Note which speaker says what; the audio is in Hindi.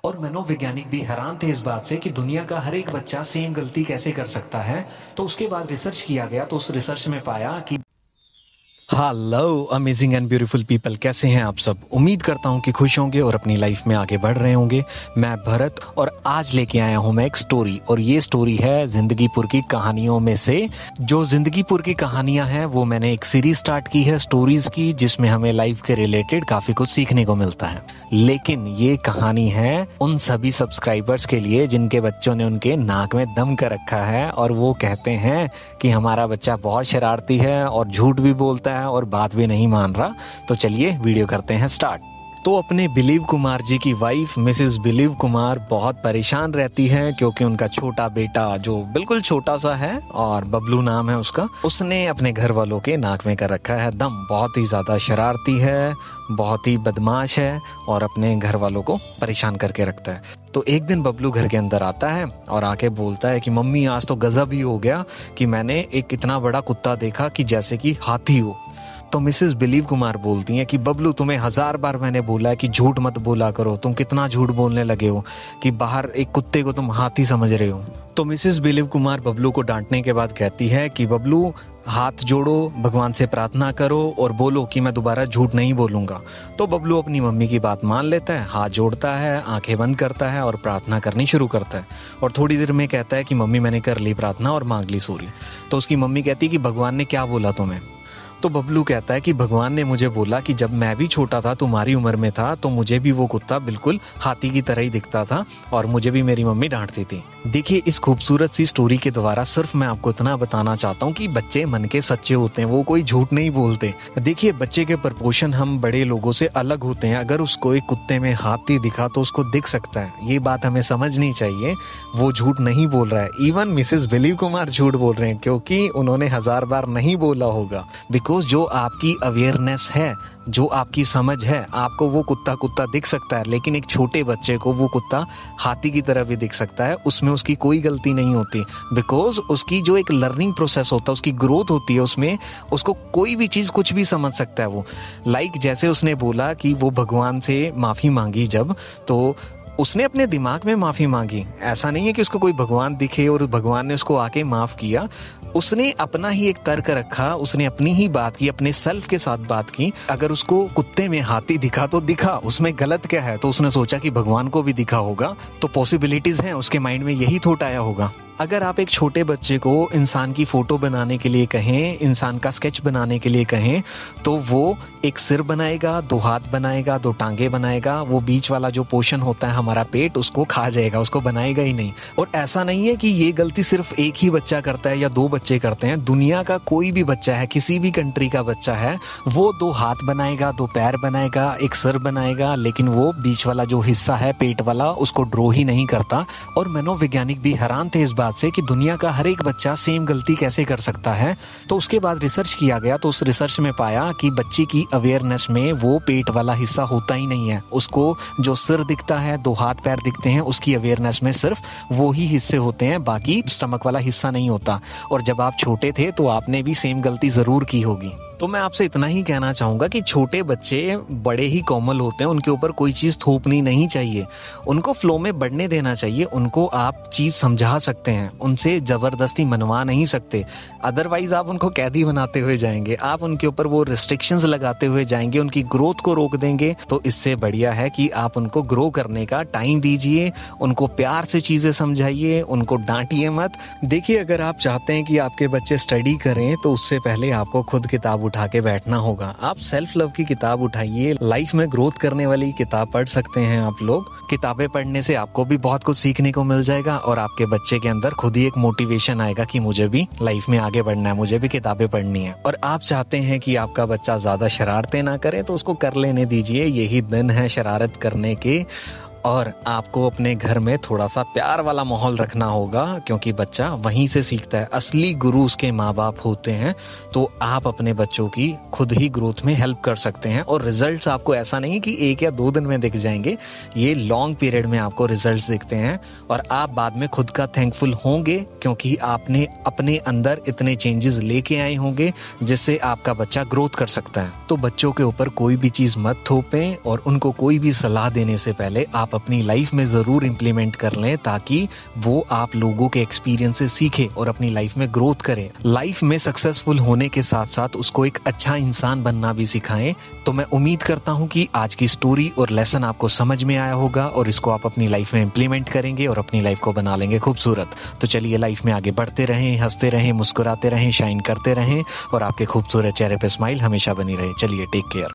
Speaker 1: और मनोवैज्ञानिक भी हैरान थे इस बात से कि दुनिया का हर एक बच्चा सेम गलती कैसे कर सकता है। तो उसके बाद रिसर्च किया गया, तो उस रिसर्च में पाया कि hello amazing and beautiful people, कैसे हैं आप सब। उम्मीद करता हूं कि खुश होंगे और अपनी लाइफ में आगे बढ़ रहे होंगे। मैं भरत और आज लेके आया हूं मैं एक स्टोरी, और ये स्टोरी है जिंदगीपुर की कहानियों में से। जो जिंदगीपुर की कहानियां हैं वो मैंने एक सीरीज स्टार्ट की है स्टोरीज की, जिसमें हमें लाइफ के रिलेटेड काफी कुछ सीखने को मिलता है। लेकिन ये कहानी है उन सभी सब्सक्राइबर्स के लिए जिनके बच्चों ने उनके नाक में दम कर रखा है और वो कहते हैं कि हमारा बच्चा बहुत शरारती है और झूठ भी बोलता है और बात भी नहीं मान रहा। तो चलिए वीडियो करते हैं स्टार्ट। तो अपने बिलीव कुमार जी की वाइफ मिसेस बिलीव कुमार बहुत परेशान रहती है, क्योंकि उनका छोटा बेटा जो बिल्कुल छोटा सा है और बबलू नाम है उसका, उसने अपने घर वालों के नाक में कर रखा है दम। बहुत ही ज्यादा शरारती है, बहुत ही बदमाश है और अपने घर वालों को परेशान करके रखता है। तो एक दिन बबलू घर के अंदर आता है और आके बोलता है कि मम्मी आज तो गजब ही हो गया कि मैंने एक इतना बड़ा कुत्ता देखा कि जैसे कि हाथी हो। तो मिसेस बिलीव कुमार बोलती हैं कि बबलू तुम्हें 1000 बार मैंने बोला है कि झूठ मत बोला करो, तुम कितना झूठ बोलने लगे हो कि बाहर एक कुत्ते को तुम हाथी समझ रहे हो। तो मिसेस बिलीव कुमार बबलू को डांटने के बाद कहती है कि बबलू हाथ जोड़ो, भगवान से प्रार्थना करो और बोलो कि मैं दोबारा झूठ नहीं बोलूंगा। तो बबलू अपनी मम्मी की बात मान लेता है, हाथ जोड़ता है, आंखें बंद करता है और प्रार्थना करनी शुरू करता है। और थोड़ी देर में कहता है कि मम्मी मैंने कर ली प्रार्थना और मांग ली सॉरी। तो उसकी मम्मी कहती है कि भगवान ने क्या बोला तुम्हें। तो बबलू कहता है कि भगवान ने मुझे बोला कि जब मैं भी छोटा था, तुम्हारी उम्र में था, तो मुझे भी वो कुत्ता बिल्कुल हाथी की तरह ही दिखता था और मुझे भी मेरी मम्मी डांटती थी। देखिए इस खूबसूरत सी स्टोरी के द्वारा सिर्फ मैं आपको इतना बताना चाहता हूँ कि बच्चे मन के सच्चे होते हैं, वो कोई झूठ नहीं बोलते। देखिए बच्चे के प्रपोर्शन हम बड़े लोगों से अलग होते हैं। अगर उसको एक कुत्ते में हाथी दिखा तो उसको दिख सकता है, ये बात हमें समझनी चाहिए। वो झूठ नहीं बोल रहा है। इवन मिसेस बिलीव कुमार झूठ बोल रहे हैं, क्योंकि उन्होंने 1000 बार नहीं बोला होगा। बिकॉज जो आपकी अवेयरनेस है, जो आपकी समझ है, आपको वो कुत्ता दिख सकता है, लेकिन एक छोटे बच्चे को वो कुत्ता हाथी की तरह भी दिख सकता है। उसमें उसकी कोई गलती नहीं होती, बिकॉज उसकी जो एक लर्निंग प्रोसेस होता है, उसकी ग्रोथ होती है, उसमें उसको कोई भी चीज़ कुछ भी समझ सकता है वो। लाइक जैसे उसने बोला कि वो भगवान से माफ़ी मांगी जब, तो उसने अपने दिमाग में माफ़ी मांगी। ऐसा नहीं है कि उसको कोई भगवान दिखे और भगवान ने उसको आके माफ़ किया। उसने अपना ही एक तर्क रखा, उसने अपनी ही बात की, अपने सेल्फ के साथ बात की। अगर उसको कुत्ते में हाथी दिखा तो दिखा, उसमें गलत क्या है। तो उसने सोचा कि भगवान को भी दिखा होगा, तो पॉसिबिलिटीज हैं, उसके माइंड में यही थॉट आया होगा। अगर आप एक छोटे बच्चे को इंसान की फोटो बनाने के लिए कहें, इंसान का स्केच बनाने के लिए कहें, तो वो एक सिर बनाएगा, 2 हाथ बनाएगा, 2 टांगे बनाएगा, वो बीच वाला जो पोर्शन होता है हमारा पेट, उसको खा जाएगा, उसको बनाएगा ही नहीं। और ऐसा नहीं है कि ये गलती सिर्फ एक ही बच्चा करता है या 2 बच्चे करते हैं। दुनिया का कोई भी बच्चा है, किसी भी कंट्री का बच्चा है, वो 2 हाथ बनाएगा, 2 पैर बनाएगा, एक सिर बनाएगा, लेकिन वो बीच वाला जो हिस्सा है पेट वाला, उसको ड्रॉ ही नहीं करता। और मनोवैज्ञानिक भी हैरान थे इस बात से कि दुनिया का हर एक बच्चा सेम गलती कैसे कर सकता है। तो उसके बाद रिसर्च किया गया, तो उस रिसर्च में पाया कि बच्चे की अवेयरनेस में वो पेट वाला हिस्सा होता ही नहीं है। उसको जो सिर दिखता है, 2 हाथ पैर दिखते हैं, उसकी अवेयरनेस में सिर्फ वो ही हिस्से होते हैं, बाकी स्टमक वाला हिस्सा नहीं होता। और जब आप छोटे थे तो आपने भी सेम गलती जरूर की होगी। तो मैं आपसे इतना ही कहना चाहूंगा कि छोटे बच्चे बड़े ही कोमल होते हैं, उनके ऊपर कोई चीज़ थोपनी नहीं चाहिए, उनको फ्लो में बढ़ने देना चाहिए। उनको आप चीज़ समझा सकते हैं, उनसे ज़बरदस्ती मनवा नहीं सकते, अदरवाइज आप उनको कैदी बनाते हुए जाएंगे, आप उनके ऊपर वो रिस्ट्रिक्शंस लगाते हुए जाएंगे, उनकी ग्रोथ को रोक देंगे। तो इससे बढ़िया है कि आप उनको ग्रो करने का टाइम दीजिए, उनको प्यार से चीज़ें समझाइए, उनको डांटिए मत। देखिए अगर आप चाहते हैं कि आपके बच्चे स्टडी करें, तो उससे पहले आपको खुद किताब उठा के बैठना होगा। आप सेल्फ लव की किताब उठाइए, लाइफ में ग्रोथ करने वाली किताब पढ़ सकते हैं आप लोग। किताबें पढ़ने से आपको भी बहुत कुछ सीखने को मिल जाएगा और आपके बच्चे के अंदर खुद ही एक मोटिवेशन आएगा कि मुझे भी लाइफ में आगे बढ़ना है, मुझे भी किताबें पढ़नी है। और आप चाहते हैं कि आपका बच्चा ज्यादा शरारतें ना करे, तो उसको कर लेने दीजिए, यही दिन है शरारत करने के। और आपको अपने घर में थोड़ा सा प्यार वाला माहौल रखना होगा, क्योंकि बच्चा वहीं से सीखता है। असली गुरु उसके माँ बाप होते हैं। तो आप अपने बच्चों की खुद ही ग्रोथ में हेल्प कर सकते हैं। और रिजल्ट्स आपको ऐसा नहीं कि 1 या 2 दिन में दिख जाएंगे, ये लॉन्ग पीरियड में आपको रिजल्ट्स दिखते हैं। और आप बाद में खुद का थैंकफुल होंगे, क्योंकि आपने अपने अंदर इतने चेंजेस लेके आए होंगे जिससे आपका बच्चा ग्रोथ कर सकता है। तो बच्चों के ऊपर कोई भी चीज़ मत थोपें और उनको कोई भी सलाह देने से पहले आप आप अपनी लाइफ में ज़रूर इम्प्लीमेंट कर लें, ताकि वो आप लोगों के एक्सपीरियंस से सीखे और अपनी लाइफ में ग्रोथ करें। लाइफ में सक्सेसफुल होने के साथ साथ उसको एक अच्छा इंसान बनना भी सिखाएं। तो मैं उम्मीद करता हूँ कि आज की स्टोरी और लेसन आपको समझ में आया होगा और इसको आप अपनी लाइफ में इम्प्लीमेंट करेंगे और अपनी लाइफ को बना लेंगे खूबसूरत। तो चलिए लाइफ में आगे बढ़ते रहें, हंसते रहें, मुस्कुराते रहें, शाइन करते रहें और आपके खूबसूरत चेहरे पे स्माइल हमेशा बनी रहे। चलिए टेक केयर।